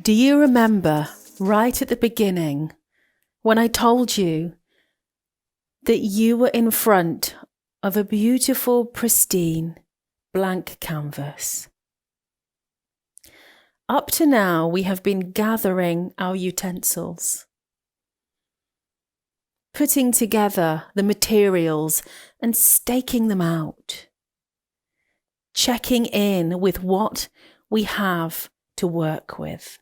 Do you remember right at the beginning when I told you that you were in front of a beautiful, pristine, blank canvas? Up to now, we have been gathering our utensils, putting together the materials and staking them out, checking in with what we have to work with.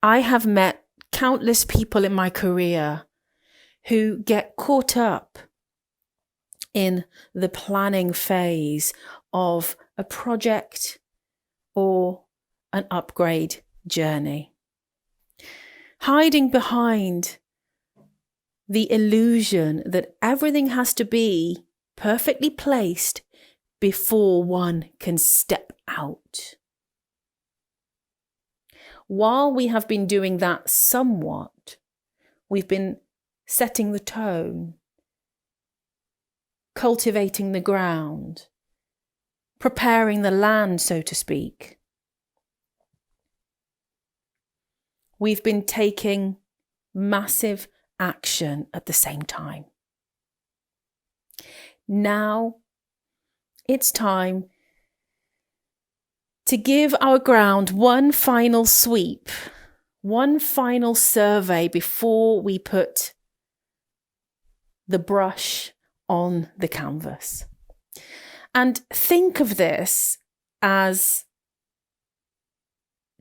I have met countless people in my career who get caught up in the planning phase of a project or an upgrade journey, hiding behind the illusion that everything has to be perfectly placed before one can step out. While we have been doing that somewhat, we've been setting the tone, cultivating the ground, preparing the land, so to speak. We've been taking massive action at the same time. Now it's time to give our ground one final sweep, one final survey before we put the brush on the canvas. And think of this as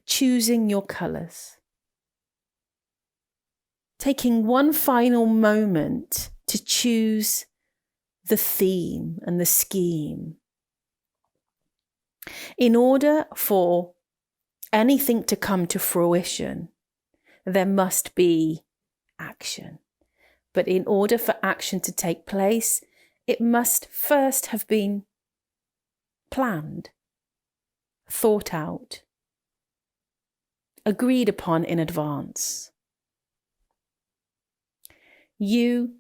choosing your colours. Taking one final moment to choose the theme and the scheme. In order for anything to come to fruition, there must be action. But in order for action to take place, it must first have been planned, thought out, agreed upon in advance. You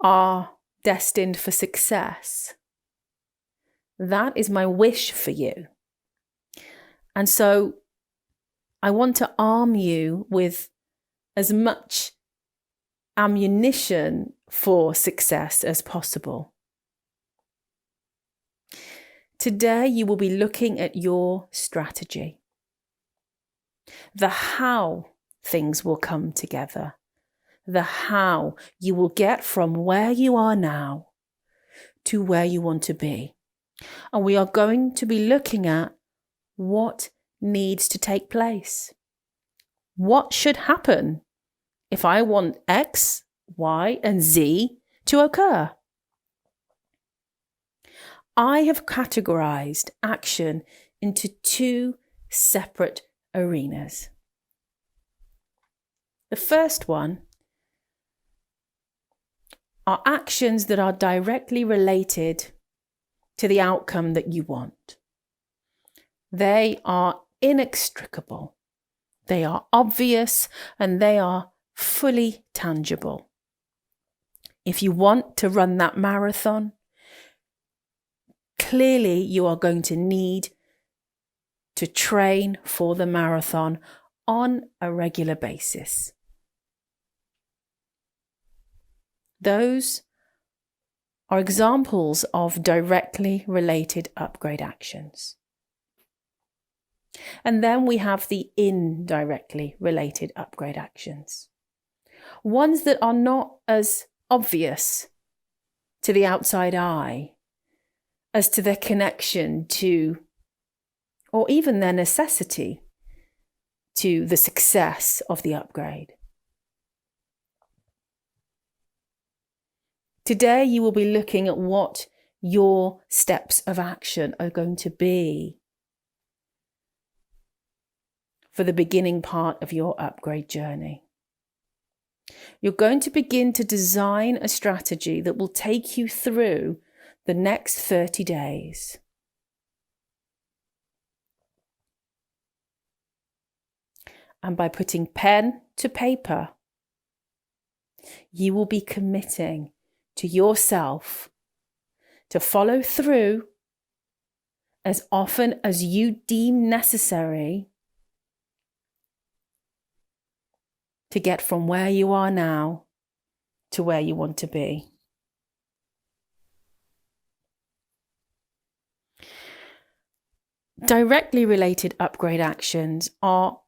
are destined for success. That is my wish for you. And so I want to arm you with as much ammunition for success as possible. Today, you will be looking at your strategy, the how things will come together, the how you will get from where you are now to where you want to be. And we are going to be looking at what needs to take place. What should happen if I want X, Y, and Z to occur? I have categorized action into two separate arenas. The first one are actions that are directly related to the outcome that you want. They are inextricable, they are obvious, and they are fully tangible. If you want to run that marathon, clearly you are going to need to train for the marathon on a regular basis. Those are examples of directly related upgrade actions. And then we have the indirectly related upgrade actions. Ones that are not as obvious to the outside eye as to their connection to, or even their necessity to, the success of the upgrade. Today, you will be looking at what your steps of action are going to be for the beginning part of your upgrade journey. You're going to begin to design a strategy that will take you through the next 30 days. And by putting pen to paper, you will be committing to yourself to follow through as often as you deem necessary to get from where you are now to where you want to be. Directly related upgrade actions are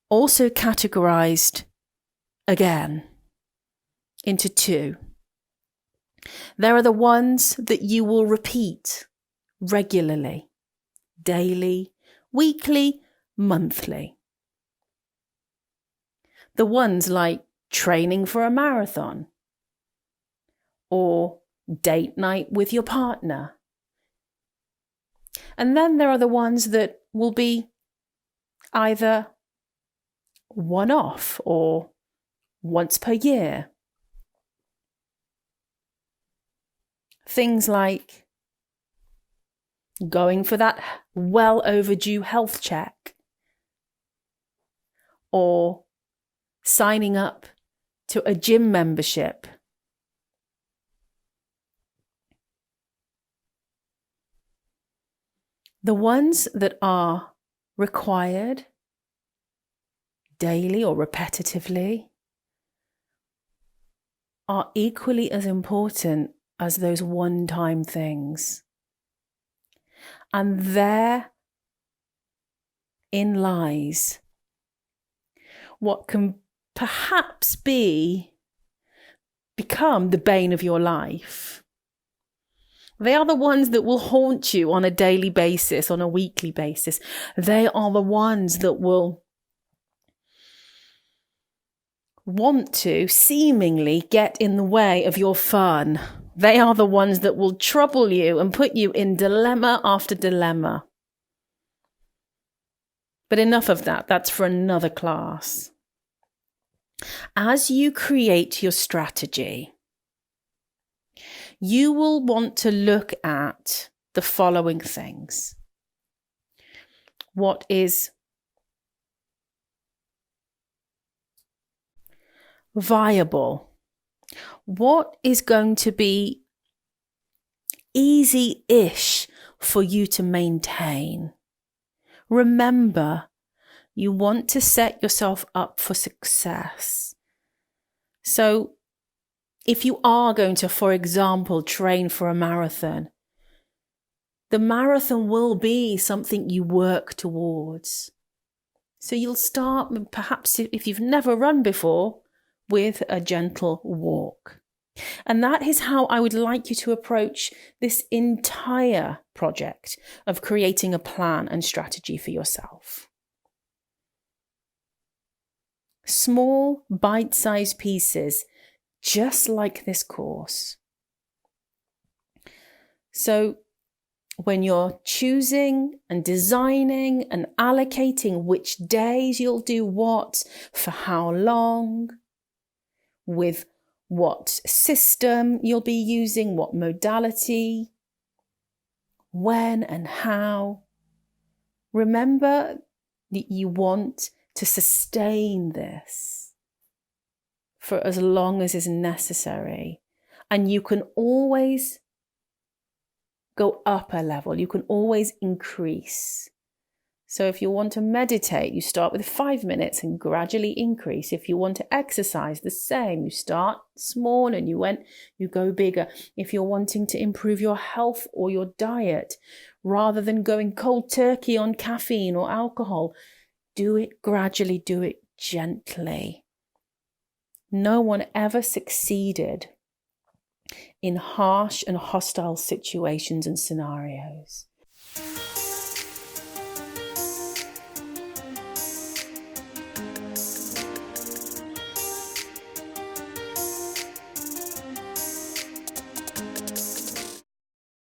also categorized again into two. There are the ones that you will repeat regularly, daily, weekly, monthly. The ones like training for a marathon or date night with your partner. And then there are the ones that will be either one-off or once per year. Things like going for that well overdue health check, or signing up to a gym membership. The ones that are required daily or repetitively are equally as important as those one-time things. And therein lies what can perhaps become the bane of your life. They are the ones that will haunt you on a daily basis, on a weekly basis. They are the ones that will want to seemingly get in the way of your fun. They are the ones that will trouble you and put you in dilemma after dilemma. But enough of that. That's for another class. As you create your strategy, you will want to look at the following things. What is viable? What is going to be easy-ish for you to maintain? Remember, you want to set yourself up for success. So if you are going to, for example, train for a marathon, the marathon will be something you work towards. So you'll start, perhaps if you've never run before, with a gentle walk. And that is how I would like you to approach this entire project of creating a plan and strategy for yourself. Small, bite-sized pieces, just like this course. So when you're choosing and designing and allocating which days you'll do what, for how long, with what system you'll be using, what modality, when and how, remember that you want to sustain this for as long as is necessary. And you can always go up a level. You can always increase. So if you want to meditate, you start with 5 minutes and gradually increase. If you want to exercise, the same. You start small and you go bigger. If you're wanting to improve your health or your diet, rather than going cold turkey on caffeine or alcohol, do it gradually, do it gently. No one ever succeeded in harsh and hostile situations and scenarios.